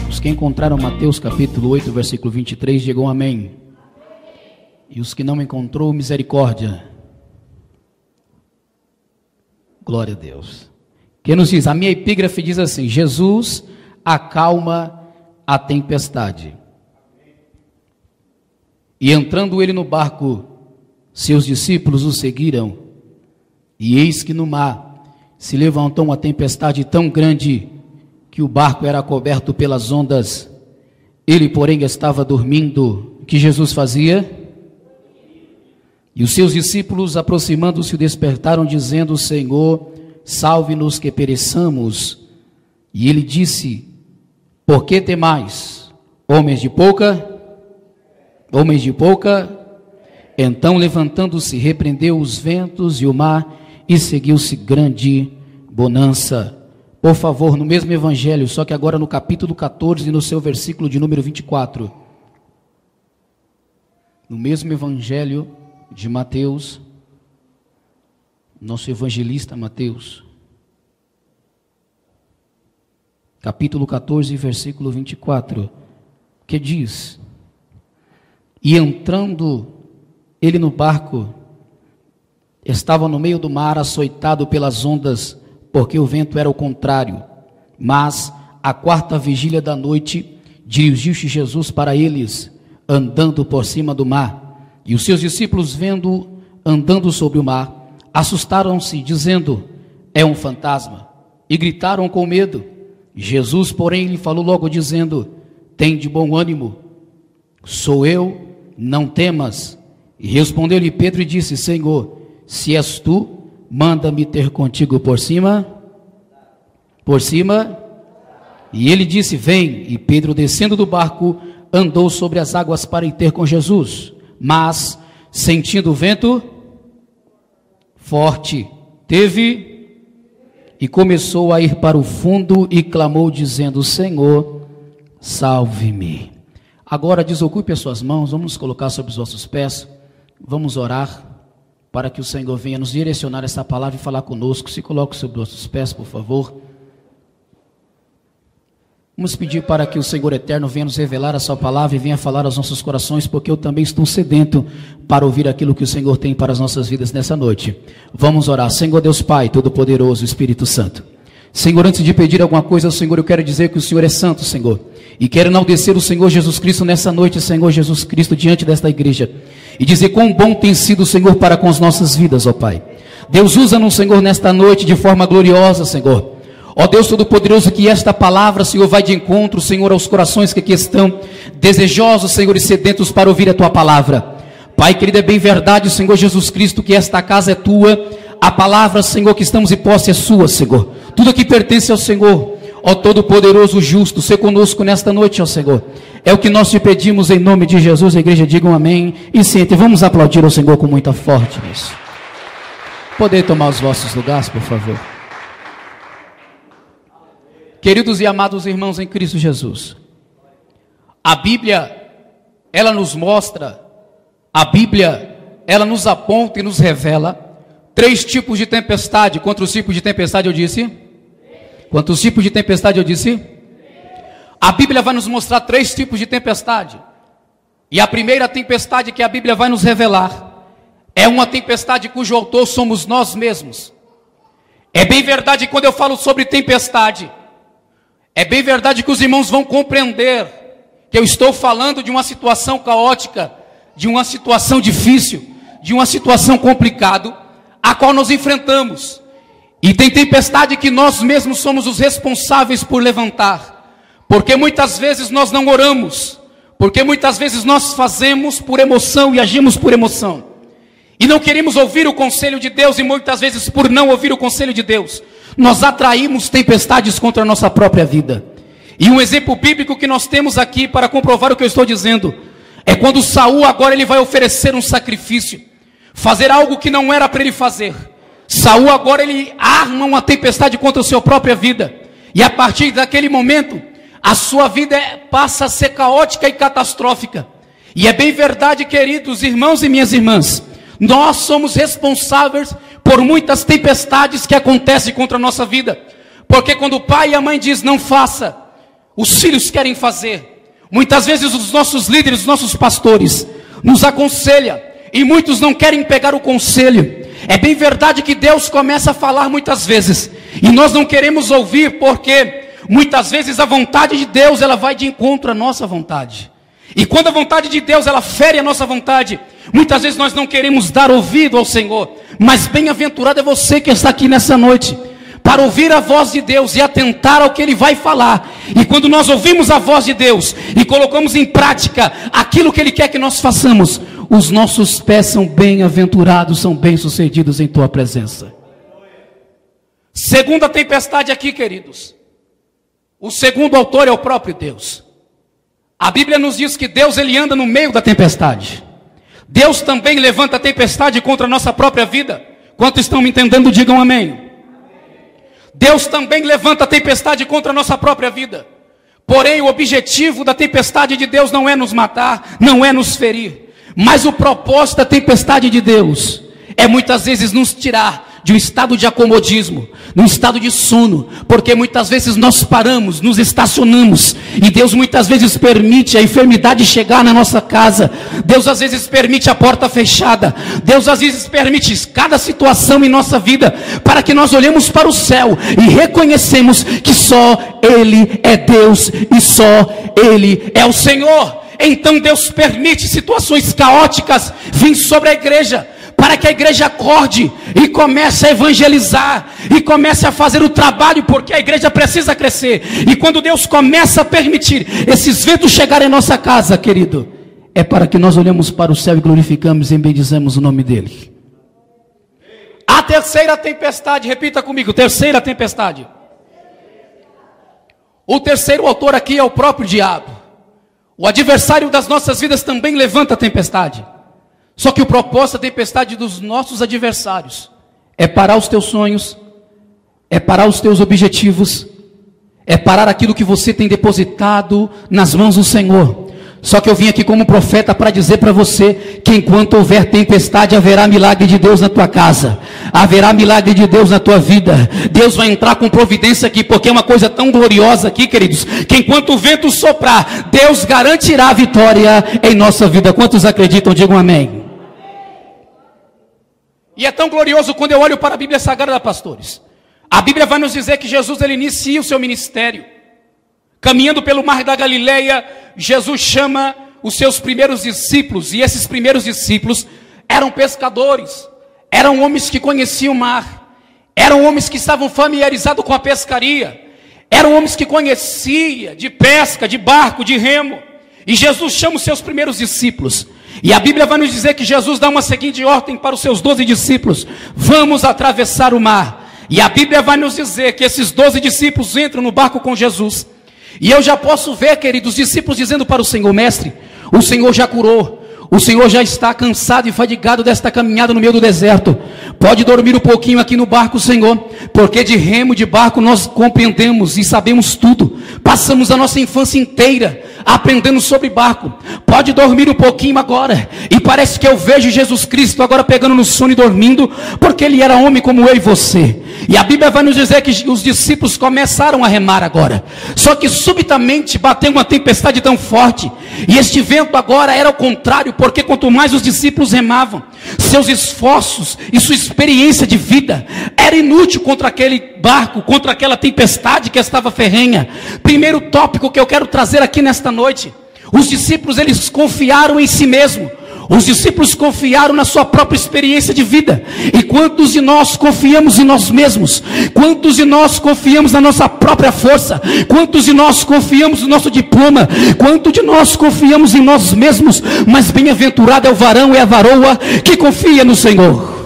Os que encontraram Mateus capítulo 8, versículo 23, digam amém. E os que não encontrou, misericórdia. Glória a Deus. Que nos diz, a minha epígrafe diz assim: Jesus acalma a tempestade. E entrando ele no barco, seus discípulos o seguiram. E eis que no mar se levantou uma tempestade tão grande que o barco era coberto pelas ondas. Ele, porém, estava dormindo. O que Jesus fazia? E os seus discípulos, aproximando-se, o despertaram, dizendo: Senhor, salve-nos que pereçamos. E ele disse: por que temais, homens de pouca? Homens de pouca? Então, levantando-se, repreendeu os ventos e o mar, e seguiu-se grande bonança. Por favor, no mesmo evangelho, só que agora no capítulo 14, no seu versículo de número 24. No mesmo evangelho de Mateus, nosso evangelista Mateus, capítulo 14, versículo 24, que diz: e entrando ele no barco, estava no meio do mar, açoitado pelas ondas, porque o vento era o contrário. Mas à quarta vigília da noite, dirigiu-se Jesus para eles, andando por cima do mar. E os seus discípulos, vendo andando sobre o mar, assustaram-se, dizendo: é um fantasma, e gritaram com medo. Jesus, porém, lhe falou logo, dizendo: tem de bom ânimo, sou eu, não temas. E respondeu-lhe Pedro e disse: Senhor, se és tu, manda-me ter contigo por cima. Por cima. E ele disse: vem. E Pedro, descendo do barco, andou sobre as águas para ir ter com Jesus. Mas, sentindo o vento forte, teve e começou a ir para o fundo e clamou, dizendo: Senhor, salve-me. Agora desocupe as suas mãos, vamos nos colocar sobre os vossos pés, vamos orar para que o Senhor venha nos direcionar essa palavra e falar conosco. Se coloque sobre os vossos pés, por favor. Vamos pedir para que o Senhor eterno venha nos revelar a sua palavra e venha falar aos nossos corações, porque eu também estou sedento para ouvir aquilo que o Senhor tem para as nossas vidas nessa noite. Vamos orar. Senhor Deus Pai, Todo-Poderoso, Espírito Santo. Senhor, antes de pedir alguma coisa ao Senhor, eu quero dizer que o Senhor é santo, Senhor. E quero enaltecer o Senhor Jesus Cristo nessa noite, Senhor Jesus Cristo, diante desta igreja. E dizer quão bom tem sido o Senhor para com as nossas vidas, ó Pai. Deus, usa-nos, Senhor, nesta noite de forma gloriosa, Senhor. Ó Deus Todo-Poderoso, que esta palavra, Senhor, vai de encontro, Senhor, aos corações que aqui estão desejosos, Senhor, e sedentos para ouvir a Tua palavra. Pai querido, é bem verdade, Senhor Jesus Cristo, que esta casa é Tua. A palavra, Senhor, que estamos em posse é Sua, Senhor. Tudo que pertence ao Senhor. Ó Todo-Poderoso, justo, ser conosco nesta noite, ó Senhor. É o que nós te pedimos em nome de Jesus. A igreja diga um amém e sente. Vamos aplaudir ao Senhor com muita forte nisso. Poder tomar os vossos lugares, por favor. Queridos e amados irmãos em Cristo Jesus, a Bíblia, ela nos mostra, a Bíblia, ela nos aponta e nos revela 3 tipos de tempestade. Quantos tipos de tempestade eu disse? Quantos tipos de tempestade eu disse? A Bíblia vai nos mostrar 3 tipos de tempestade. E a primeira tempestade que a Bíblia vai nos revelar é uma tempestade cujo autor somos nós mesmos. É bem verdade que quando eu falo sobre tempestade, é bem verdade que os irmãos vão compreender que eu estou falando de uma situação caótica, de uma situação difícil, de uma situação complicada, a qual nós enfrentamos. E tem tempestade que nós mesmos somos os responsáveis por levantar, porque muitas vezes nós não oramos, porque muitas vezes nós fazemos por emoção e agimos por emoção, e não queremos ouvir o conselho de Deus, e muitas vezes por não ouvir o conselho de Deus, nós atraímos tempestades contra a nossa própria vida. E um exemplo bíblico que nós temos aqui para comprovar o que eu estou dizendo, é quando Saul agora ele vai oferecer um sacrifício, fazer algo que não era para ele fazer. Saul agora ele arma uma tempestade contra a sua própria vida, e a partir daquele momento, a sua vida passa a ser caótica e catastrófica. E é bem verdade, queridos irmãos e minhas irmãs, nós somos responsáveis por muitas tempestades que acontecem contra a nossa vida. Porque quando o pai e a mãe dizem não faça, os filhos querem fazer. Muitas vezes os nossos líderes, os nossos pastores nos aconselham e muitos não querem pegar o conselho. É bem verdade que Deus começa a falar muitas vezes e nós não queremos ouvir, porque muitas vezes a vontade de Deus ela vai de encontro à nossa vontade. E quando a vontade de Deus ela fere a nossa vontade, muitas vezes nós não queremos dar ouvido ao Senhor. Mas bem-aventurado é você que está aqui nessa noite, para ouvir a voz de Deus e atentar ao que Ele vai falar. E quando nós ouvimos a voz de Deus e colocamos em prática aquilo que Ele quer que nós façamos, os nossos pés são bem-aventurados, são bem-sucedidos em Tua presença. Segunda tempestade aqui, queridos. O segundo autor é o próprio Deus. A Bíblia nos diz que Deus ele anda no meio da tempestade. Deus também levanta a tempestade contra a nossa própria vida. Quantos estão me entendendo, digam amém. Deus também levanta a tempestade contra a nossa própria vida. Porém, o objetivo da tempestade de Deus não é nos matar, não é nos ferir. Mas o propósito da tempestade de Deus é muitas vezes nos tirar de um estado de acomodismo, num estado de sono, porque muitas vezes nós paramos, nos estacionamos, e Deus muitas vezes permite a enfermidade chegar na nossa casa, Deus às vezes permite a porta fechada, Deus às vezes permite cada situação em nossa vida, para que nós olhemos para o céu, e reconhecemos que só Ele é Deus, e só Ele é o Senhor. Então Deus permite situações caóticas vir sobre a igreja, para que a igreja acorde e comece a evangelizar, e comece a fazer o trabalho, porque a igreja precisa crescer. E quando Deus começa a permitir esses ventos chegarem em nossa casa, querido, é para que nós olhemos para o céu e glorificamos e bendizemos o nome dEle. A terceira tempestade, repita comigo, terceira tempestade. O terceiro autor aqui é o próprio diabo. O adversário das nossas vidas também levanta a tempestade. Só que o propósito da tempestade dos nossos adversários é parar os teus sonhos, é parar os teus objetivos, é parar aquilo que você tem depositado nas mãos do Senhor. Só que eu vim aqui como profeta para dizer para você que enquanto houver tempestade, haverá milagre de Deus na tua casa, haverá milagre de Deus na tua vida. Deus vai entrar com providência aqui, porque é uma coisa tão gloriosa aqui, queridos, que enquanto o vento soprar, Deus garantirá a vitória em nossa vida. Quantos acreditam? Digam amém. E é tão glorioso quando eu olho para a Bíblia Sagrada, pastores. A Bíblia vai nos dizer que Jesus ele inicia o seu ministério. Caminhando pelo mar da Galileia, Jesus chama os seus primeiros discípulos. E esses primeiros discípulos eram pescadores. Eram homens que conheciam o mar. Eram homens que estavam familiarizados com a pescaria. Eram homens que conheciam de pesca, de barco, de remo. E Jesus chama os seus primeiros discípulos. E a Bíblia vai nos dizer que Jesus dá uma seguinte ordem para os seus 12 discípulos: vamos atravessar o mar. E a Bíblia vai nos dizer que esses 12 discípulos entram no barco com Jesus. E eu já posso ver, queridos, os discípulos dizendo para o Senhor: mestre, o Senhor já curou, o Senhor já está cansado e fadigado desta caminhada no meio do deserto. Pode dormir um pouquinho aqui no barco, Senhor, porque de remo, de barco nós compreendemos e sabemos tudo. Passamos a nossa infância inteira aprendendo sobre barco. Pode dormir um pouquinho agora. E parece que eu vejo Jesus Cristo agora pegando no sono e dormindo, porque Ele era homem como eu e você. E a Bíblia vai nos dizer que os discípulos começaram a remar agora. Só que subitamente bateu uma tempestade tão forte. E este vento agora era o contrário, porque quanto mais os discípulos remavam, seus esforços e sua experiência de vida era inútil contra aquele barco, contra aquela tempestade que estava ferrenha. Primeiro tópico que eu quero trazer aqui nesta noite: os discípulos eles confiaram em si mesmos. Os discípulos confiaram na sua própria experiência de vida. E quantos de nós confiamos em nós mesmos? Quantos de nós confiamos na nossa própria força? Quantos de nós confiamos no nosso diploma? Quantos de nós confiamos em nós mesmos? Mas bem-aventurado é o varão e a varoa que confia no Senhor.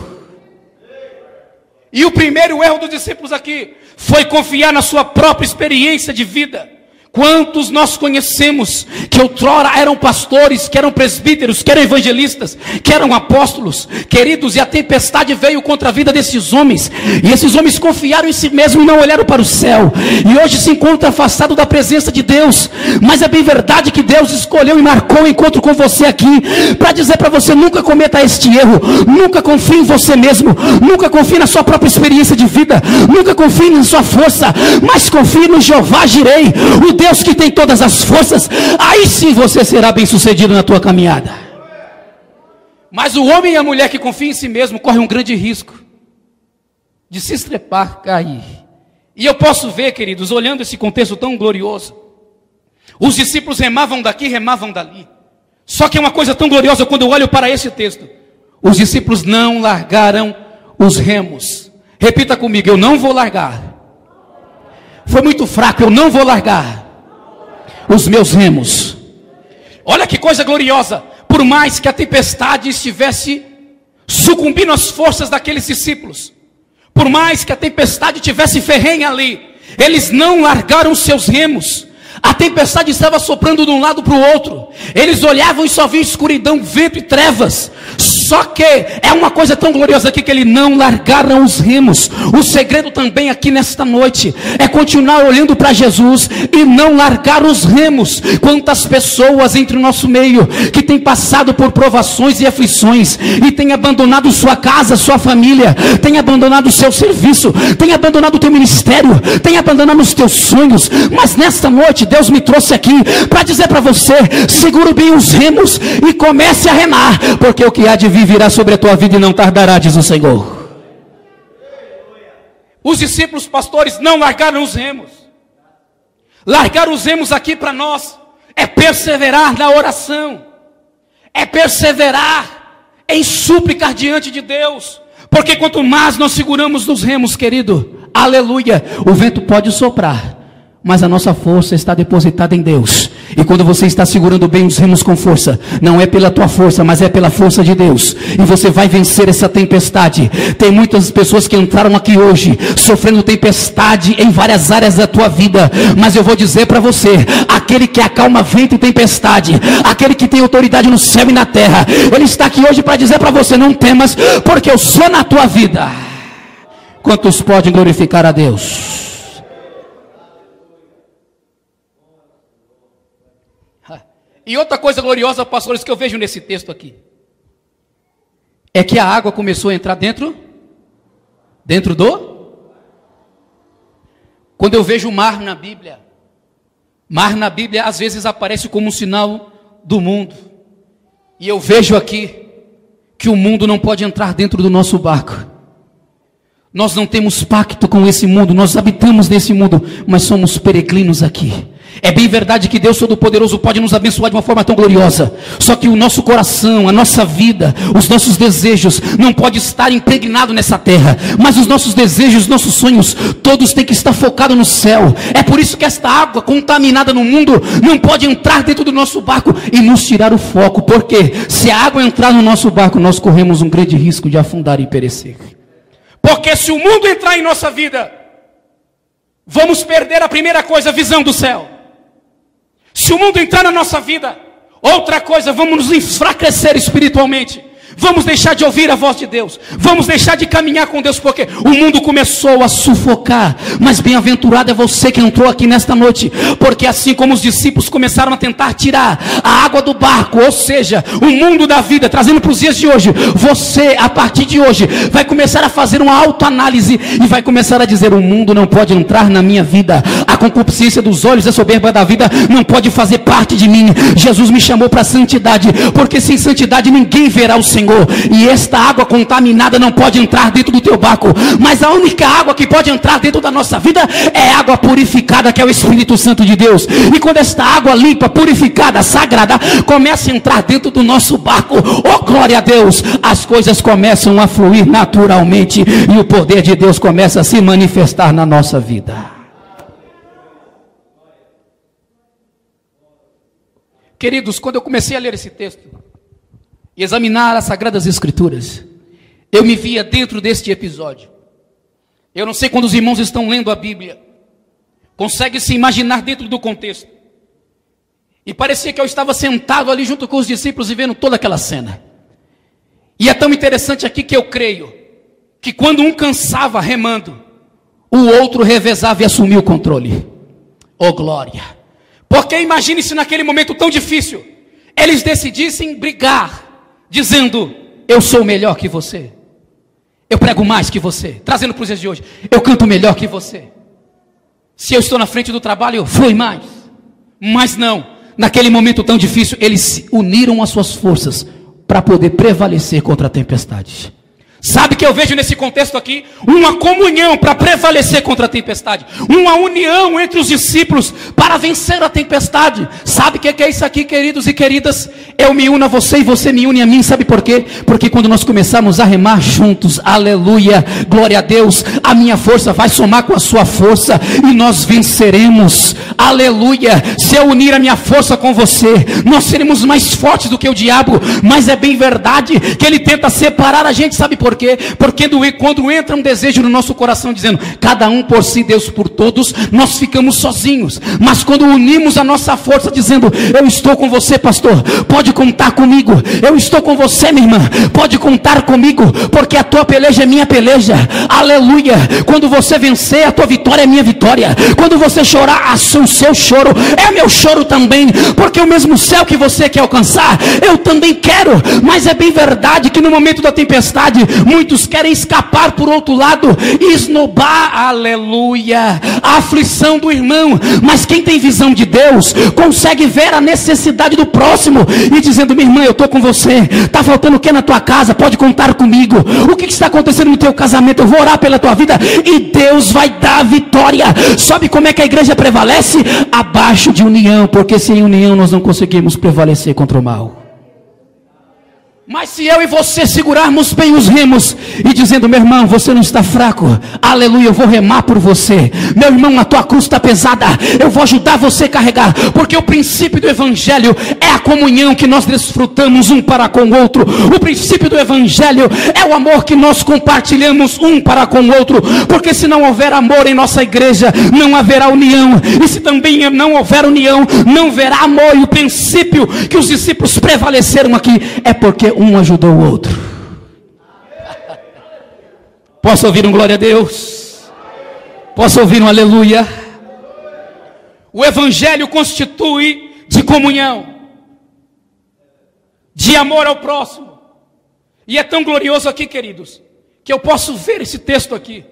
E o primeiro erro dos discípulos aqui foi confiar na sua própria experiência de vida. Quantos nós conhecemos que outrora eram pastores, que eram presbíteros, que eram evangelistas, que eram apóstolos, queridos, e a tempestade veio contra a vida desses homens, e esses homens confiaram em si mesmos e não olharam para o céu, e hoje se encontram afastados da presença de Deus. Mas é bem verdade que Deus escolheu e marcou o encontro com você aqui, para dizer para você: nunca cometa este erro, nunca confie em você mesmo, nunca confie na sua própria experiência de vida, nunca confie na sua força, mas confie no Jeová Jirei, o Deus que tem todas as forças. Aí sim você será bem sucedido na tua caminhada. Mas o homem e a mulher que confia em si mesmo corre um grande risco de se estrepar, cair. E eu posso ver, queridos, olhando esse contexto tão glorioso, os discípulos remavam daqui, remavam dali. Só que é uma coisa tão gloriosa quando eu olho para esse texto: os discípulos não largaram os remos. Repita comigo: eu não vou largar. Foi muito fraco, eu não vou largar os meus remos. Olha que coisa gloriosa. Por mais que a tempestade estivesse sucumbindo às forças daqueles discípulos, por mais que a tempestade tivesse ferrenha ali, eles não largaram os seus remos. A tempestade estava soprando de um lado para o outro, eles olhavam e só viam escuridão, vento e trevas. Só que é uma coisa tão gloriosa aqui, que eles não largaram os remos. O segredo também aqui nesta noite é continuar olhando para Jesus e não largar os remos. Quantas pessoas entre o nosso meio que têm passado por provações e aflições e têm abandonado sua casa, sua família, têm abandonado o seu serviço, têm abandonado o teu ministério, têm abandonado os teus sonhos. Mas nesta noite Deus me trouxe aqui para dizer para você: segure bem os remos e comece a remar, porque o que há de vir virá sobre a tua vida e não tardará, diz o Senhor. Os discípulos pastores não largaram os remos. Largar os remos aqui para nós é perseverar na oração, é perseverar em súplica diante de Deus, porque quanto mais nós seguramos nos remos, querido, aleluia, o vento pode soprar, mas a nossa força está depositada em Deus. E quando você está segurando bem os remos com força, não é pela tua força, mas é pela força de Deus, e você vai vencer essa tempestade. Tem muitas pessoas que entraram aqui hoje sofrendo tempestade em várias áreas da tua vida, mas eu vou dizer para você: aquele que acalma vento e tempestade, aquele que tem autoridade no céu e na terra, ele está aqui hoje para dizer para você: não temas, porque eu sou na tua vida. Quantos podem glorificar a Deus? E outra coisa gloriosa, pastores, que eu vejo nesse texto aqui, é que a água começou a entrar dentro do... Quando eu vejo o mar na Bíblia às vezes aparece como um sinal do mundo. E eu vejo aqui que o mundo não pode entrar dentro do nosso barco. Nós não temos pacto com esse mundo, nós habitamos nesse mundo, mas somos peregrinos aqui. É bem verdade que Deus Todo-Poderoso pode nos abençoar de uma forma tão gloriosa, só que o nosso coração, a nossa vida, os nossos desejos não pode estar impregnado nessa terra, mas os nossos desejos, os nossos sonhos, todos têm que estar focados no céu. É por isso que esta água contaminada no mundo não pode entrar dentro do nosso barco e nos tirar o foco, porque se a água entrar no nosso barco, nós corremos um grande risco de afundar e perecer. Porque se o mundo entrar em nossa vida, vamos perder a primeira coisa, a visão do céu. Se o mundo entrar na nossa vida, outra coisa, vamos nos enfraquecer espiritualmente. Vamos deixar de ouvir a voz de Deus, vamos deixar de caminhar com Deus, porque o mundo começou a sufocar. Mas bem-aventurado é você que entrou aqui nesta noite, porque assim como os discípulos começaram a tentar tirar a água do barco, ou seja, o mundo da vida, trazendo para os dias de hoje, você, a partir de hoje, vai começar a fazer uma autoanálise e vai começar a dizer: o mundo não pode entrar na minha vida, a concupiscência dos olhos, a soberba da vida não pode fazer parte de mim. Jesus me chamou para a santidade, porque sem santidade ninguém verá o Senhor. E esta água contaminada não pode entrar dentro do teu barco, mas a única água que pode entrar dentro da nossa vida é água purificada, que é o Espírito Santo de Deus. E quando esta água limpa, purificada, sagrada, começa a entrar dentro do nosso barco, oh glória a Deus, as coisas começam a fluir naturalmente e o poder de Deus começa a se manifestar na nossa vida. Queridos, quando eu comecei a ler esse texto e examinar as Sagradas Escrituras, eu me via dentro deste episódio. Eu não sei quando os irmãos estão lendo a Bíblia, Consegue se imaginar dentro do contexto. E parecia que eu estava sentado ali junto com os discípulos e vendo toda aquela cena. E é tão interessante aqui que eu creio que quando um cansava remando, o outro revezava e assumia o controle. Oh glória! Porque imagine se naquele momento tão difícil, eles decidissem brigar, dizendo: eu sou melhor que você, eu prego mais que você, trazendo para os dias de hoje, eu canto melhor que você. Se eu estou na frente do trabalho, eu fui mais. Mas não, naquele momento tão difícil, eles uniram as suas forças para poder prevalecer contra a tempestade. Sabe que eu vejo nesse contexto aqui? Uma comunhão para prevalecer contra a tempestade. Uma união entre os discípulos para vencer a tempestade. Sabe o que é isso aqui, queridos e queridas? Eu me uno a você e você me une a mim. Sabe por quê? Porque quando nós começarmos a remar juntos, aleluia, glória a Deus, a minha força vai somar com a sua força e nós venceremos. Aleluia. Se eu unir a minha força com você, nós seremos mais fortes do que o diabo. Mas é bem verdade que ele tenta separar a gente. Sabe por quê? Porque quando entra um desejo no nosso coração dizendo, cada um por si, Deus por todos, nós ficamos sozinhos. Mas quando unimos a nossa força dizendo, eu estou com você, pastor, pode contar comigo. Eu estou com você, minha irmã, pode contar comigo, porque a tua peleja é minha peleja. Aleluia. Quando você vencer, a tua vitória é minha vitória. Quando você chorar, o seu choro é meu choro também, porque o mesmo céu que você quer alcançar, eu também quero. Mas é bem verdade que no momento da tempestade, muitos querem escapar por outro lado, esnobar, aleluia, a aflição do irmão. Mas quem tem visão de Deus, consegue ver a necessidade do próximo, e dizendo, minha irmã, eu estou com você, está faltando o que na tua casa? Pode contar comigo. O que está acontecendo no teu casamento? Eu vou orar pela tua vida, e Deus vai dar a vitória. Sabe como é que a igreja prevalece? Abaixo de união, porque sem união nós não conseguimos prevalecer contra o mal. Mas se eu e você segurarmos bem os remos e dizendo, meu irmão, você não está fraco, aleluia, eu vou remar por você, meu irmão, a tua cruz está pesada, eu vou ajudar você a carregar, porque o princípio do evangelho é a comunhão que nós desfrutamos um para com o outro. O princípio do evangelho é o amor que nós compartilhamos um para com o outro, porque se não houver amor em nossa igreja, não haverá união, e se também não houver união, não haverá amor. E o princípio que os discípulos prevaleceram aqui é porque um ajudou o outro. Posso ouvir um glória a Deus? Posso ouvir um aleluia? O evangelho constitui de comunhão, de amor ao próximo. E é tão glorioso aqui, queridos, que eu posso ver esse texto aqui,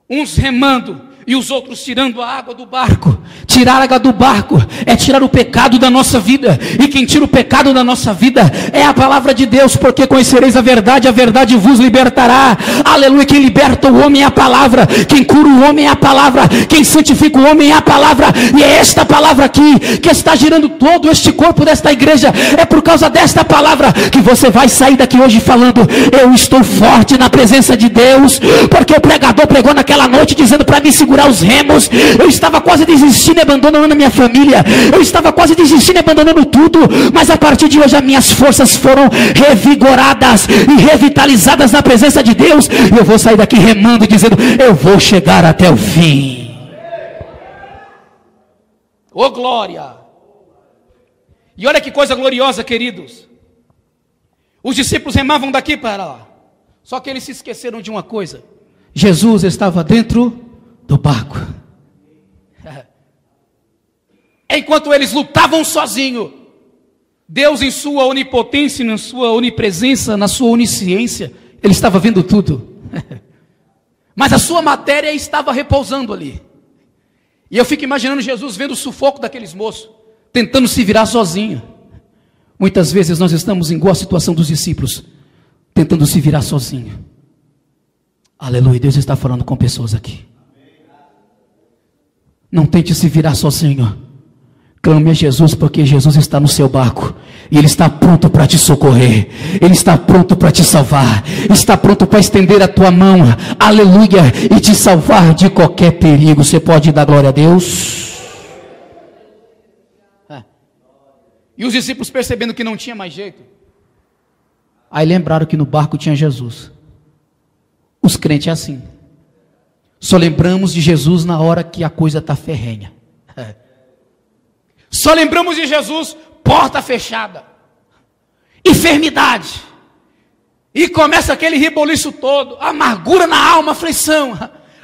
uns remando e os outros tirando a água do barco. Tirar a água do barco é tirar o pecado da nossa vida, e quem tira o pecado da nossa vida é a palavra de Deus, porque conhecereis a verdade vos libertará. Aleluia. Quem liberta o homem é a palavra, quem cura o homem é a palavra, quem santifica o homem é a palavra. E é esta palavra aqui que está girando todo este corpo desta igreja. É por causa desta palavra que você vai sair daqui hoje falando, eu estou forte na presença de Deus, porque o pregador pregou naquela noite dizendo para mim segurar os remos. Eu estava quase desistindo e abandonando a minha família, eu estava quase desistindo e abandonando tudo, mas a partir de hoje as minhas forças foram revigoradas e revitalizadas na presença de Deus, e eu vou sair daqui remando, dizendo, eu vou chegar até o fim. Oh glória! E olha que coisa gloriosa, queridos, os discípulos remavam daqui para lá, só que eles se esqueceram de uma coisa: Jesus estava dentro do barco. Enquanto eles lutavam sozinhos, Deus, em sua onipotência, na sua onipresença, na sua onisciência, Ele estava vendo tudo. Mas a sua matéria estava repousando ali. E eu fico imaginando Jesus vendo o sufoco daqueles moços, tentando se virar sozinho. Muitas vezes nós estamos igual a situação dos discípulos, tentando se virar sozinho. Aleluia, Deus está falando com pessoas aqui. Não tente se virar sozinho. Clame a Jesus, porque Jesus está no seu barco. E Ele está pronto para te socorrer. Ele está pronto para te salvar. Está pronto para estender a tua mão. Aleluia. E te salvar de qualquer perigo. Você pode dar glória a Deus? E os discípulos, percebendo que não tinha mais jeito, aí lembraram que no barco tinha Jesus. Os crentes é assim. Só lembramos de Jesus na hora que a coisa está ferrenha. Só lembramos de Jesus, porta fechada, enfermidade. E começa aquele reboliço todo, amargura na alma, aflição.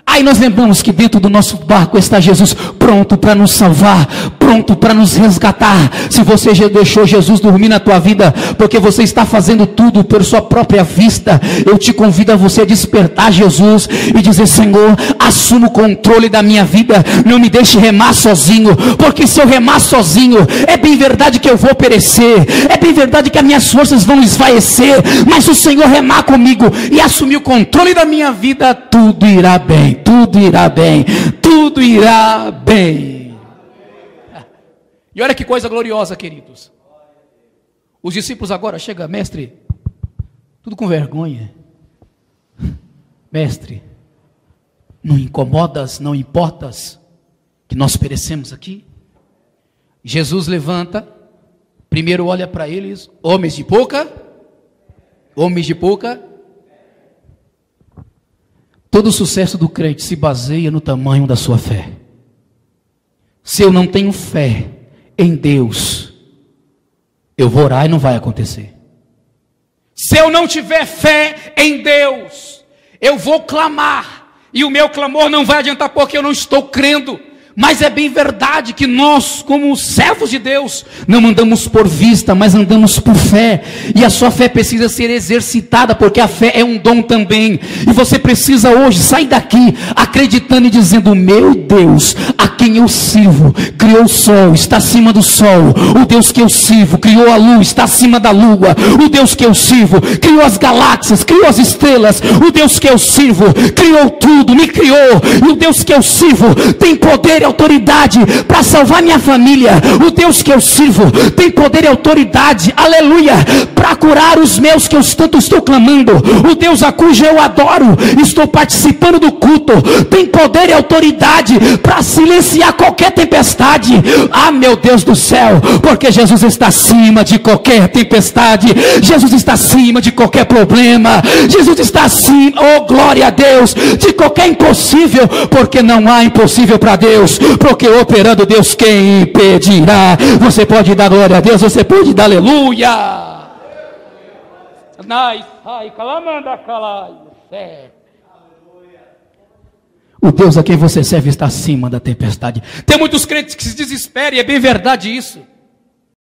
Aí nós lembramos que dentro do nosso barco está Jesus, pronto para nos salvar, pronto para nos resgatar. Se você já deixou Jesus dormir na tua vida, porque você está fazendo tudo por sua própria vista, eu te convido a você despertar Jesus e dizer: Senhor, assuma o controle da minha vida, não me deixe remar sozinho, porque se eu remar sozinho, é bem verdade que eu vou perecer, é bem verdade que as minhas forças vão esvaecer, mas se o Senhor remar comigo e assumir o controle da minha vida, tudo irá bem. Tudo irá bem, tudo irá bem. E olha que coisa gloriosa, queridos. Os discípulos agora chegam: mestre, tudo com vergonha. Mestre, não incomodas, não importas que nós perecemos aqui? Jesus levanta, primeiro olha para eles: homens de pouca. Todo o sucesso do crente se baseia no tamanho da sua fé. Se eu não tenho fé em Deus, eu vou orar e não vai acontecer. Se eu não tiver fé em Deus, eu vou clamar, e o meu clamor não vai adiantar porque eu não estou crendo. Mas é bem verdade que nós, como servos de Deus, não andamos por vista, mas andamos por fé. E a sua fé precisa ser exercitada, porque a fé é um dom também. E você precisa hoje sair daqui acreditando e dizendo: meu Deus, a quem eu sirvo, criou o sol, está acima do sol. O Deus que eu sirvo, criou a luz, está acima da lua. O Deus que eu sirvo, criou as galáxias, criou as estrelas. O Deus que eu sirvo, criou tudo, me criou. E o Deus que eu sirvo tem poder e autoridade para salvar minha família. O Deus que eu sirvo tem poder e autoridade, aleluia, para curar os meus que eu tanto estou clamando. O Deus a cujo eu adoro, estou participando do culto, tem poder e autoridade para silenciar qualquer tempestade. Ah, meu Deus do céu, porque Jesus está acima de qualquer tempestade, Jesus está acima de qualquer problema, Jesus está acima, oh glória a Deus, de qualquer impossível, porque não há impossível para Deus. Porque operando Deus, quem impedirá? Você pode dar glória a Deus, você pode dar aleluia. O Deus a quem você serve está acima da tempestade. Tem muitos crentes que se desesperam, e é bem verdade isso.